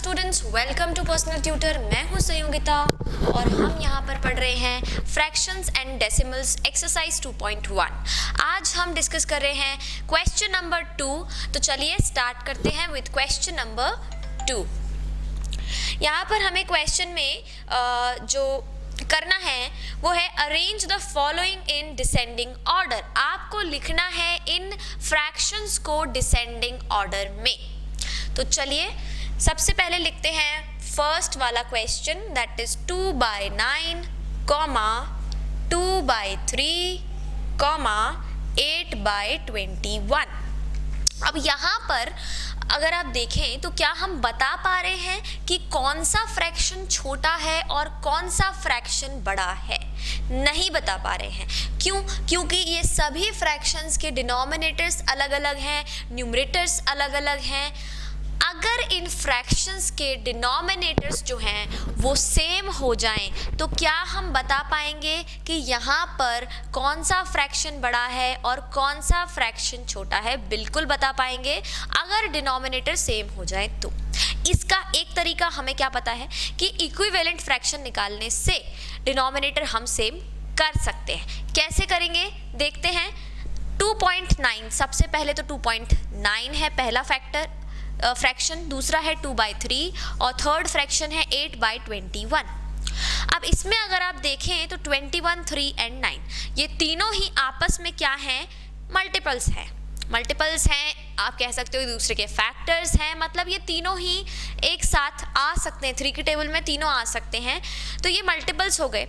Students, welcome to personal tutor. मैं हूं संयोगिता और हम यहाँ पर पढ़ रहे हैं फ्रैक्शंस एंड डेसिमल्स एक्सरसाइज 2.1। आज हम डिस्कस कर रहे हैं क्वेश्चन नंबर 2। तो चलिए स्टार्ट करते हैं विद क्वेश्चन नंबर 2। यहाँ पर हमें क्वेश्चन में जो करना है वो है arrange the following in descending order. आपको लिखना है इन फ्रैक्शंस को डिसेंडिंग ऑर्डर में। तो चलिए सबसे पहले लिखते हैं फर्स्ट वाला क्वेश्चन, दैट इज 2/9, 2/3, 8/21। अब यहाँ पर अगर आप देखें तो क्या हम बता पा रहे हैं कि कौन सा फ्रैक्शन छोटा है और कौन सा फ्रैक्शन बड़ा है? नहीं बता पा रहे हैं। क्यों? क्योंकि ये सभी फ्रैक्शंस के डिनोमिनेटर्स अलग अलग हैं, न्यूमरेटर्स अलग अलग हैं। अगर इन फ्रैक्शंस के डिनोमिनेटर्स जो हैं वो सेम हो जाएं तो क्या हम बता पाएंगे कि यहाँ पर कौन सा फ्रैक्शन बड़ा है और कौन सा फ्रैक्शन छोटा है? बिल्कुल बता पाएंगे अगर डिनोमिनेटर सेम हो जाए तो। इसका एक तरीका हमें क्या पता है कि इक्विवेलेंट फ्रैक्शन निकालने से डिनोमिनेटर हम सेम कर सकते हैं। कैसे करेंगे देखते हैं। 2.9, सबसे पहले तो 2.9 है पहला फ्रैक्शन, दूसरा है 2/3 और थर्ड फ्रैक्शन है 8/21। अब इसमें अगर आप देखें तो 21, 3 एंड 9 ये तीनों ही आपस में क्या हैं? मल्टीपल्स हैं। मल्टीपल्स हैं, आप कह सकते हो दूसरे के फैक्टर्स हैं, मतलब ये तीनों ही एक साथ आ सकते हैं। 3 की टेबल में तीनों आ सकते हैं, तो ये मल्टीपल्स हो गए।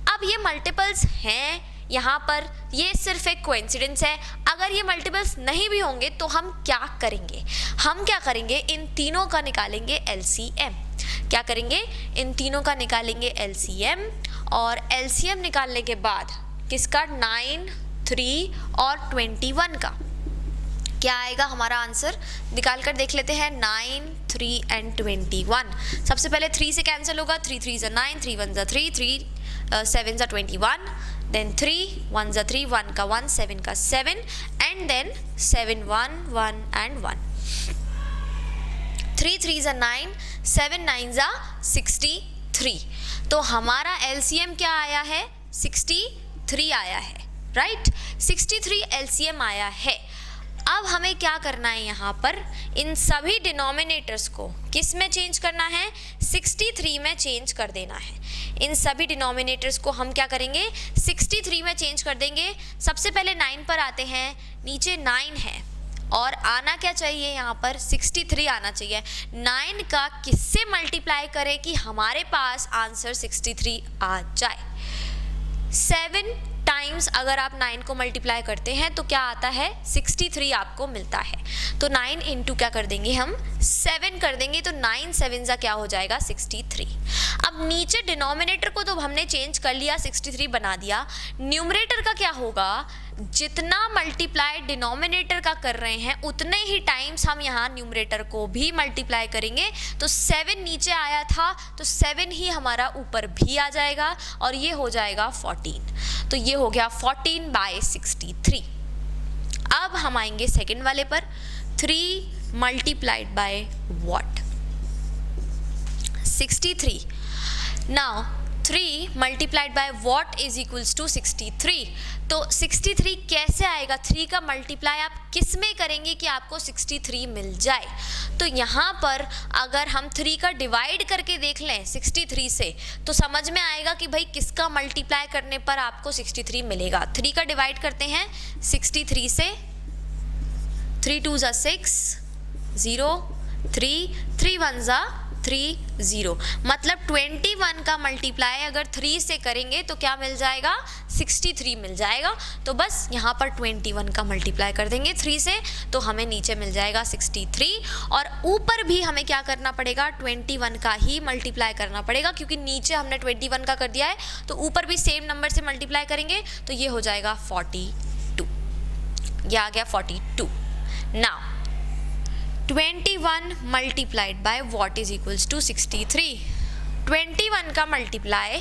अब ये मल्टीपल्स हैं यहाँ पर, ये सिर्फ एक कोइंसिडेंस है। अगर ये मल्टीपल्स नहीं भी होंगे तो हम क्या करेंगे? हम क्या करेंगे? इन तीनों का निकालेंगे एलसीएम। क्या करेंगे? इन तीनों का निकालेंगे एलसीएम और एलसीएम निकालने के बाद किसका? 9, 3 और 21 का क्या आएगा हमारा आंसर? निकाल कर देख लेते हैं। 9, 3 एंड 21। सबसे पहले 3 से कैंसिल होगा। 3 3 9, 3 1 3, 3 7 21, then 3 1 3, 1 का 1, 7 का 7 and then 7 1 1 and 1। 3 3 9, 7 9 63। तो हमारा एलसीएम क्या आया है? 63 आया है, राइट? 63 एलसीएम आया है। अब हमें क्या करना है? यहाँ पर इन सभी डिनोमिनेटर्स को किस में चेंज करना है? 63 में चेंज कर देना है। इन सभी डिनोमिनेटर्स को हम क्या करेंगे? 63 में चेंज कर देंगे। सबसे पहले 9 पर आते हैं। नीचे 9 है और आना क्या चाहिए? यहाँ पर 63 आना चाहिए। 9 का किससे मल्टीप्लाई करें कि हमारे पास आंसर 63 आ जाए? 7 टाइम्स अगर आप 9 को मल्टीप्लाई करते हैं तो क्या आता है? 63 आपको मिलता है। तो 9 इंटू क्या कर देंगे हम? 7 कर देंगे। तो 9 7 सा क्या हो जाएगा? 63। अब नीचे डिनोमिनेटर को तो हमने चेंज कर लिया, 63 बना दिया। न्यूमरेटर का क्या होगा? जितना मल्टीप्लाई डिनोमिनेटर का कर रहे हैं उतने ही टाइम्स हम यहाँ न्यूमरेटर को भी मल्टीप्लाई करेंगे। तो 7 नीचे आया था तो 7 ही हमारा ऊपर भी आ जाएगा और ये हो जाएगा 14। तो ये हो गया 14/63। अब हम आएंगे सेकंड वाले पर। 3 multiplied by what? 63। Now 3 multiplied by what is equals to 63। तो 63 कैसे आएगा? 3 का मल्टीप्लाई आप किस में करेंगे कि आपको 63 मिल जाए? तो यहाँ पर अगर हम 3 का डिवाइड करके देख लें 63 से तो समझ में आएगा कि भाई किसका मल्टीप्लाई करने पर आपको 63 मिलेगा। 3 का डिवाइड करते हैं 63 से। 3 2 6 0 3 3 1 3 0, मतलब 21 का मल्टीप्लाई अगर 3 से करेंगे तो क्या मिल जाएगा? 63 मिल जाएगा। तो बस यहाँ पर 21 का मल्टीप्लाई कर देंगे 3 से तो हमें नीचे मिल जाएगा 63। और ऊपर भी हमें क्या करना पड़ेगा? 21 का ही मल्टीप्लाई करना पड़ेगा, क्योंकि नीचे हमने 21 का कर दिया है तो ऊपर भी सेम नंबर से मल्टीप्लाई करेंगे तो ये हो जाएगा 42। ये आ गया 42। Now 21 multiplied by what is equals to 63। 21 का मल्टीप्लाई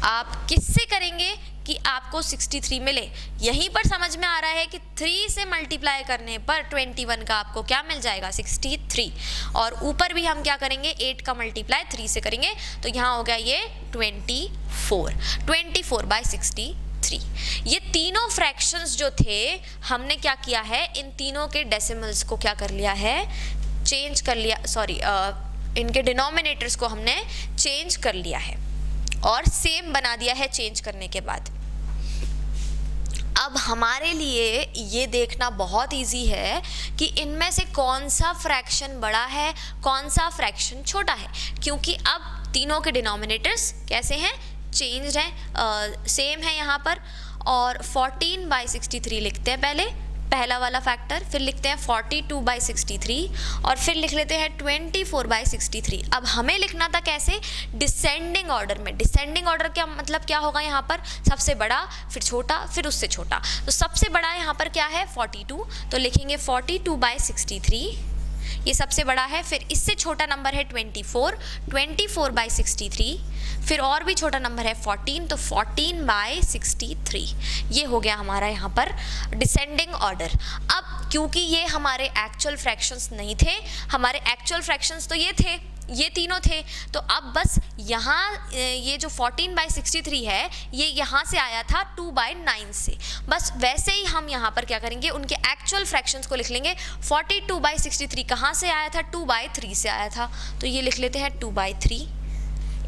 आप किससे करेंगे कि आपको 63 मिले। यहीं पर समझ में आ रहा है कि 3 से मल्टीप्लाई करने पर 21 का आपको क्या मिल जाएगा, 63। और ऊपर भी हम क्या करेंगे, 8 का मल्टीप्लाई 3 से करेंगे, तो यहाँ हो गया ये 24/63। ये तीनों फ्रैक्शंस जो थे, हमने क्या किया है, इन तीनों के डेसिमल्स को क्या कर लिया है, चेंज कर लिया, सॉरी इनके डिनोमिनेटर्स को हमने चेंज कर लिया है और सेम बना दिया है चेंज करने के बाद। अब हमारे लिए ये देखना बहुत इजी है कि इनमें से कौन सा फ्रैक्शन बड़ा है, कौन सा फ्रैक्शन छोटा है, क्योंकि अब तीनों के डिनोमिनेटर्स कैसे हैं, चेंज हैं, सेम है यहाँ पर। और 14/63 लिखते हैं पहला वाला फैक्टर, फिर लिखते हैं 42/63 और फिर लिख लेते हैं 24/63। अब हमें लिखना था कैसे, डिसेंडिंग ऑर्डर में। डिसेंडिंग ऑर्डर क्या मतलब क्या होगा, यहाँ पर सबसे बड़ा, फिर छोटा, फिर उससे छोटा। तो सबसे बड़ा यहाँ पर क्या है, 42, तो लिखेंगे 42/63, ये सबसे बड़ा है। फिर इससे छोटा नंबर है 24/63, फिर और भी छोटा नंबर है 14, तो 14/63। ये हो गया हमारा यहाँ पर डिसेंडिंग ऑर्डर। अब क्योंकि ये हमारे एक्चुअल फ्रैक्शंस नहीं थे, हमारे एक्चुअल फ्रैक्शंस तो ये थे, ये तीनों थे, तो अब बस यहाँ ये जो 14/63 है, ये यहाँ से आया था 2/9 से, बस वैसे ही हम यहाँ पर क्या करेंगे, उनके एक्चुअल फ्रैक्शंस को लिख लेंगे। 42/63 कहाँ से आया था, 2/3 से आया था, तो ये लिख लेते हैं 2/3।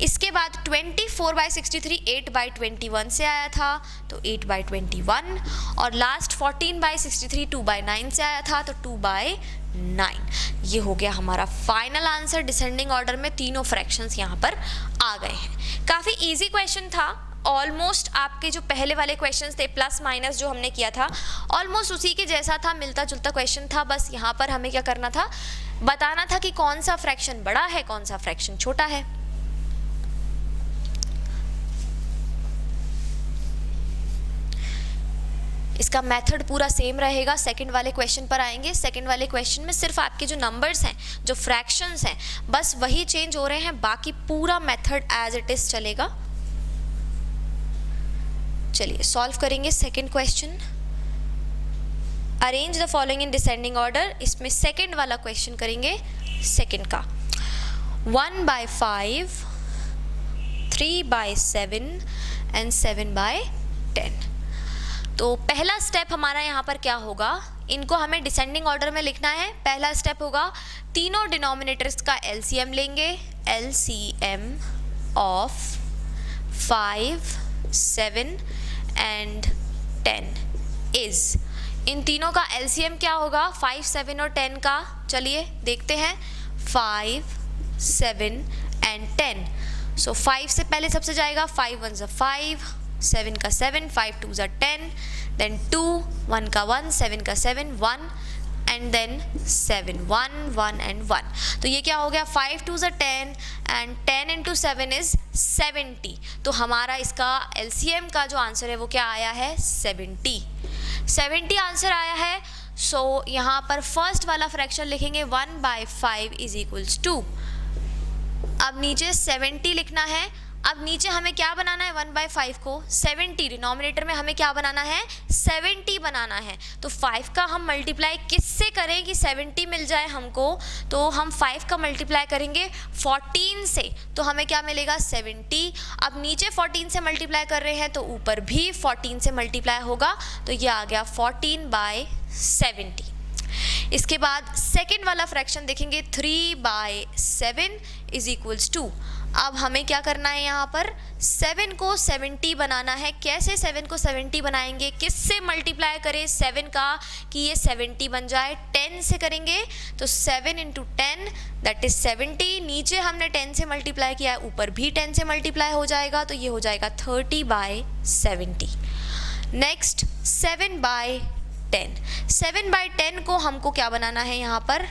इसके बाद 24/63 8/21 से आया था, तो 8/21, और लास्ट 14/63 2/9 से आया था, तो 2/9। ये हो गया हमारा फाइनल आंसर। डिसेंडिंग ऑर्डर में तीनों फ्रैक्शंस यहाँ पर आ गए हैं। काफ़ी इजी क्वेश्चन था, ऑलमोस्ट आपके जो पहले वाले क्वेश्चंस थे प्लस माइनस जो हमने किया था, ऑलमोस्ट उसी के जैसा था, मिलता जुलता क्वेश्चन था। बस यहाँ पर हमें क्या करना था, बताना था कि कौन सा फ्रैक्शन बड़ा है, कौन सा फ्रैक्शन छोटा है। इसका मेथड पूरा सेम रहेगा। सेकंड वाले क्वेश्चन पर आएंगे। सेकंड वाले क्वेश्चन में सिर्फ आपके जो नंबर्स हैं, जो फ्रैक्शंस हैं, बस वही चेंज हो रहे हैं, बाकी पूरा मेथड एज इट इज चलेगा। चलिए सॉल्व करेंगे second question. Arrange the following in descending order. इसमें सेकंड वाला क्वेश्चन करेंगे, सेकंड का 1/5, 3/7 एंड 7/10। तो पहला स्टेप हमारा यहाँ पर क्या होगा, इनको हमें डिसेंडिंग ऑर्डर में लिखना है। पहला स्टेप होगा, तीनों डिनोमिनेटर्स का एलसीएम लेंगे। एलसीएम ऑफ 5, 7 एंड 10 इज, इन तीनों का एलसीएम क्या होगा, 5, 7 और 10 का। चलिए देखते हैं, 5, 7 एंड 10। सो 5 से पहले सबसे जाएगा 5 1 ज़ा 5, 7 का 7, 5 2 ज़ा 10, देन 2, 1 का 1, 7 का 7, 1 एंड देन 7, 1 1 एंड 1। तो ये क्या हो गया, 5 2 ज़ा 10 एंड 10 into 7 इज 70। तो हमारा इसका एलसीएम का जो आंसर है वो क्या आया है, 70 आंसर आया है। सो यहाँ पर फर्स्ट वाला फ्रैक्शन लिखेंगे 1/5 इज इक्वल्स टू, अब नीचे 70 लिखना है। अब नीचे हमें क्या बनाना है, 1/5 को 70, डिनोमिनेटर में हमें क्या बनाना है, 70 बनाना है। तो 5 का हम मल्टीप्लाई किससे करें कि 70 मिल जाए हमको, तो हम 5 का मल्टीप्लाई करेंगे 14 से, तो हमें क्या मिलेगा, 70। अब नीचे 14 से मल्टीप्लाई कर रहे हैं तो ऊपर भी 14 से मल्टीप्लाई होगा, तो ये आ गया 14/70। इसके बाद सेकेंड वाला फ्रैक्शन देखेंगे, 3/7 इज इक्वल्स टू। अब हमें क्या करना है, यहाँ पर 7 को 70 बनाना है। कैसे 7 को 70 बनाएंगे, किससे मल्टीप्लाई करें 7 का कि ये 70 बन जाए, 10 से करेंगे। तो 7 into 10 दैट इज 70। नीचे हमने 10 से मल्टीप्लाई किया है, ऊपर भी 10 से मल्टीप्लाई हो जाएगा, तो ये हो जाएगा 30/70। नेक्स्ट 7/10। 7/10 को हमको क्या बनाना है, यहाँ पर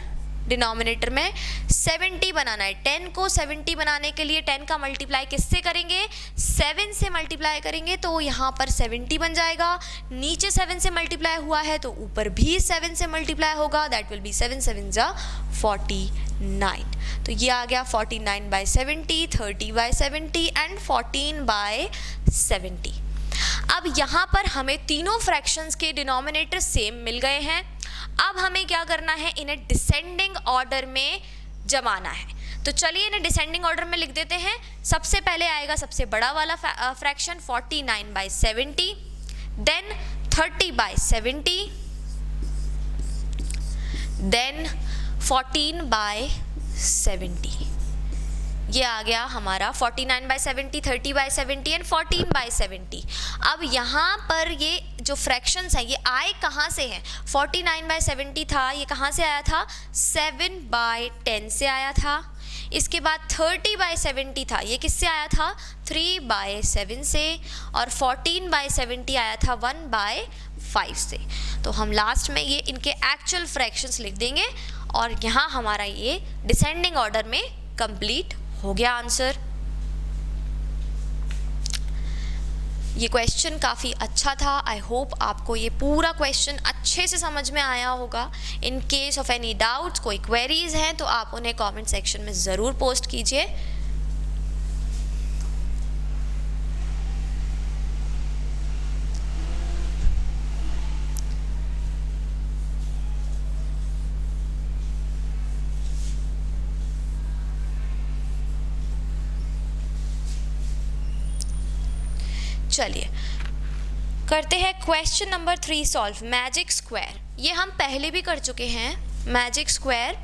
डिनोमिनेटर में 70 बनाना है। 10 को 70 बनाने के लिए 10 का मल्टीप्लाई किससे करेंगे, 7 से मल्टीप्लाई करेंगे, तो यहाँ पर 70 बन जाएगा। नीचे 7 से मल्टीप्लाई हुआ है तो ऊपर भी 7 से मल्टीप्लाई होगा, दैट विल बी 7 7 ज़ा 49। तो ये आ गया 49/70, 30/70 एंड 14/70। अब यहाँ पर हमें तीनों फ्रैक्शंस के डिनोमिनेटर सेम मिल गए हैं। अब हमें क्या करना है, इन्हें डिसेंडिंग ऑर्डर में जमाना है। तो चलिए इन्हें डिसेंडिंग ऑर्डर में लिख देते हैं। सबसे पहले आएगा सबसे बड़ा वाला फ्रैक्शन 49/70, देन 30/70, देन 14/70। ये आ गया हमारा 49/70, 30/70 एंड 14/70। अब यहाँ पर ये जो फ्रैक्शंस हैं ये आए कहाँ से हैं? 49/70 था, ये कहाँ से आया था? 7/10 से आया था। इसके बाद 30/70 था, ये किससे आया था? 3/7 से। और 14/70 आया था 1/5 से। तो हम लास्ट में ये इनके एक्चुअल फ्रैक्शंस लिख देंगे और यहाँ हमारा ये डिसेंडिंग ऑर्डर में कंप्लीट हो गया आंसर। ये क्वेश्चन काफ़ी अच्छा था। आई होप आपको ये पूरा क्वेश्चन अच्छे से समझ में आया होगा। In case of any doubts, कोई क्वेरीज हैं तो आप उन्हें कमेंट सेक्शन में ज़रूर पोस्ट कीजिए। चलिए करते हैं question number 3 solve, magic square. ये हम पहले भी कर चुके हैं मैजिक स्क्वायर,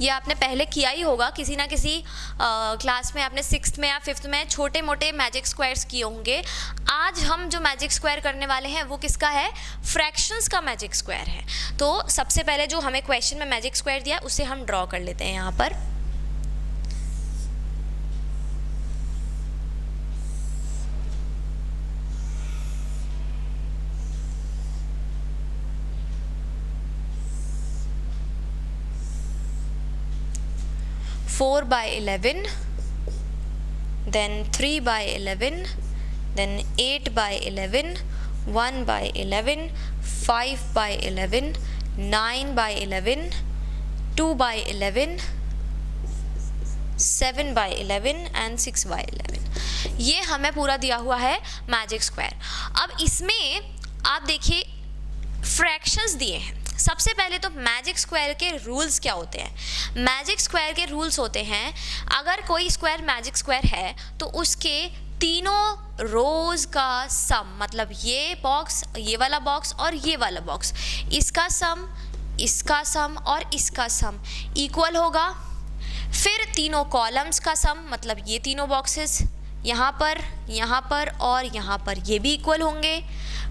ये आपने पहले किया ही होगा किसी ना किसी क्लास में, आपने 6th में या 5th में छोटे मोटे मैजिक स्क्वायर्स किए होंगे। आज हम जो मैजिक स्क्वायर करने वाले हैं वो किसका है? फ्रैक्शंस का मैजिक स्क्वायर है। तो सबसे पहले जो हमें क्वेश्चन में मैजिक स्क्वायर दिया उसे हम ड्रॉ कर लेते हैं यहाँ पर। Four by 11, then 3/11, then 8/11, 1/11, 5/11, 9/11, 2/11, 7/11 and 6/11। ये हमें पूरा दिया हुआ है मैजिक स्क्वायर। अब इसमें आप देखिए फ्रैक्शंस दिए हैं। सबसे पहले तो मैजिक स्क्वायर के रूल्स क्या होते हैं? मैजिक स्क्वायर के रूल्स होते हैं, अगर कोई स्क्वायर मैजिक स्क्वायर है तो उसके तीनों रोज का सम, मतलब ये बॉक्स, ये वाला बॉक्स और ये वाला बॉक्स, इसका सम, इसका सम और इसका सम इक्वल होगा। फिर तीनों कॉलम्स का सम, मतलब ये तीनों बॉक्सेस यहाँ पर और यहाँ पर, ये भी इक्वल होंगे।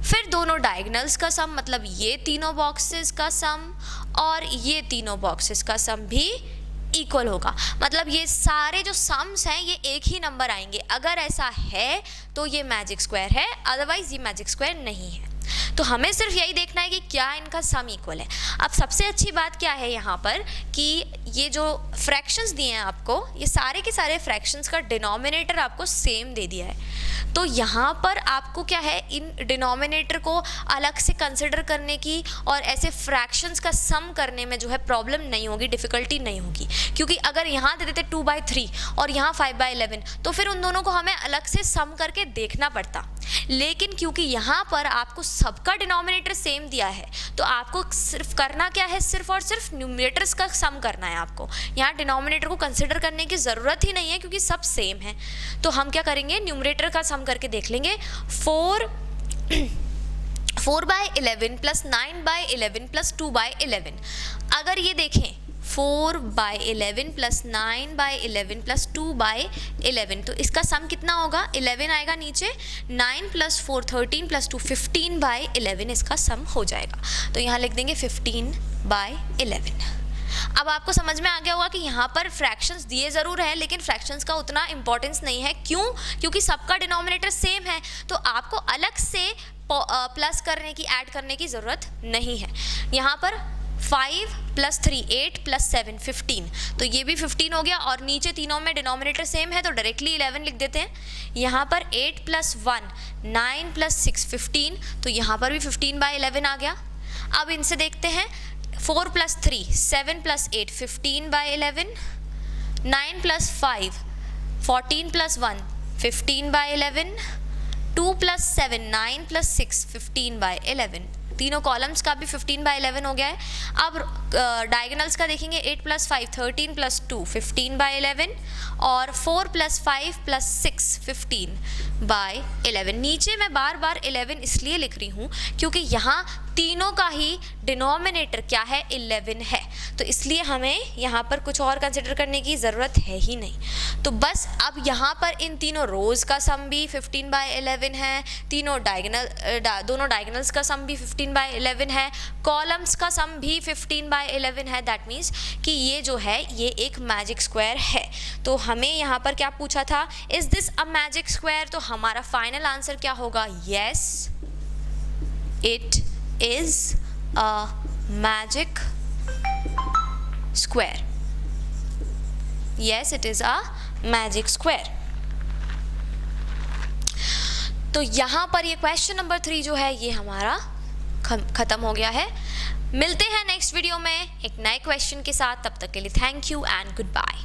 फिर दोनों डायगोनल्स का सम, मतलब ये तीनों बॉक्सेस का सम और ये तीनों बॉक्सेस का सम भी इक्वल होगा। मतलब ये सारे जो सम्स हैं ये एक ही नंबर आएंगे। अगर ऐसा है तो ये मैजिक स्क्वायर है, अदरवाइज ये मैजिक स्क्वायर नहीं है। तो हमें सिर्फ यही देखना है कि क्या इनका सम इक्वल है। अब सबसे अच्छी बात क्या है यहाँ पर कि ये जो फ्रैक्शंस दिए हैं आपको, ये सारे के सारे फ्रैक्शंस का डिनोमिनेटर आपको सेम दे दिया है। तो यहाँ पर आपको क्या है, इन डिनोमिनेटर को अलग से कंसिडर करने की और ऐसे फ्रैक्शंस का सम करने में जो है प्रॉब्लम नहीं होगी, डिफ़िकल्टी नहीं होगी। क्योंकि अगर यहाँ दे देते 2/3 और यहाँ 5/11 तो फिर उन दोनों को हमें अलग से सम करके देखना पड़ता। लेकिन क्योंकि यहाँ पर आपको सबका डिनोमिनेटर सेम दिया है तो आपको सिर्फ करना क्या है, सिर्फ और सिर्फ न्यूमरेटर्स का सम करना है। आपको यहाँ डिनोमिनेटर को कंसिडर करने की ज़रूरत ही नहीं है क्योंकि सब सेम है। तो हम क्या करेंगे, न्यूमरेटर का सम करके देख लेंगे। 4/11 प्लस 9/11 प्लस 2/11। अगर ये देखें 4/11 प्लस 9/11 प्लस 2/11 तो इसका सम कितना होगा, 11 आएगा नीचे, 9 प्लस 4 13 प्लस 2 15/11 इसका सम हो जाएगा। तो यहाँ लिख देंगे 15/11। अब आपको समझ में आ गया होगा कि यहाँ पर फ्रैक्शंस दिए ज़रूर हैं लेकिन फ्रैक्शंस का उतना इंपॉर्टेंस नहीं है। क्यों? क्योंकि सबका डिनोमिनेटर सेम है तो आपको अलग से प्लस करने की, ऐड करने की ज़रूरत नहीं है। यहाँ पर 5 प्लस 3 8 प्लस 7 15, तो ये भी 15 हो गया और नीचे तीनों में डिनोमिनेटर सेम है तो डायरेक्टली 11 लिख देते हैं। यहाँ पर 8 प्लस 1 9 प्लस 6 15, तो यहाँ पर भी 15/11 आ गया। अब इनसे देखते हैं 4 प्लस 3 7 प्लस 8 15/11, 9 प्लस 5 14 प्लस 1 15/11, 2 + 7 9 + 6 15/11, तीनों कॉलम्स का भी 15/11 हो गया है। अब डायगोनल्स का देखेंगे, 8 + 5 13 + 2 15/11 और 4 + 5 + 6 15/11। नीचे मैं बार बार 11 इसलिए लिख रही हूँ क्योंकि यहाँ तीनों का ही डिनोमिनेटर क्या है, 11 है, तो इसलिए हमें यहाँ पर कुछ और कंसिडर करने की ज़रूरत है ही नहीं। तो बस अब यहाँ पर इन तीनों रोज़ का सम भी 15/11 है, तीनों दोनों डायगोनल्स का सम भी 15/11 है, कॉलम्स का सम भी 15/11 है। दैट मीन्स कि ये जो है ये एक मैजिक स्क्वायर है। तो हमें यहाँ पर क्या पूछा था, is this a magic square? तो हमारा फाइनल आंसर क्या होगा, yes it is a magic square. Yes, it is a magic square. तो यहाँ पर ये क्वेश्चन नंबर 3 जो है ये हमारा खत्म हो गया है। मिलते हैं नेक्स्ट वीडियो में एक नए क्वेश्चन के साथ, तब तक के लिए thank you and good bye.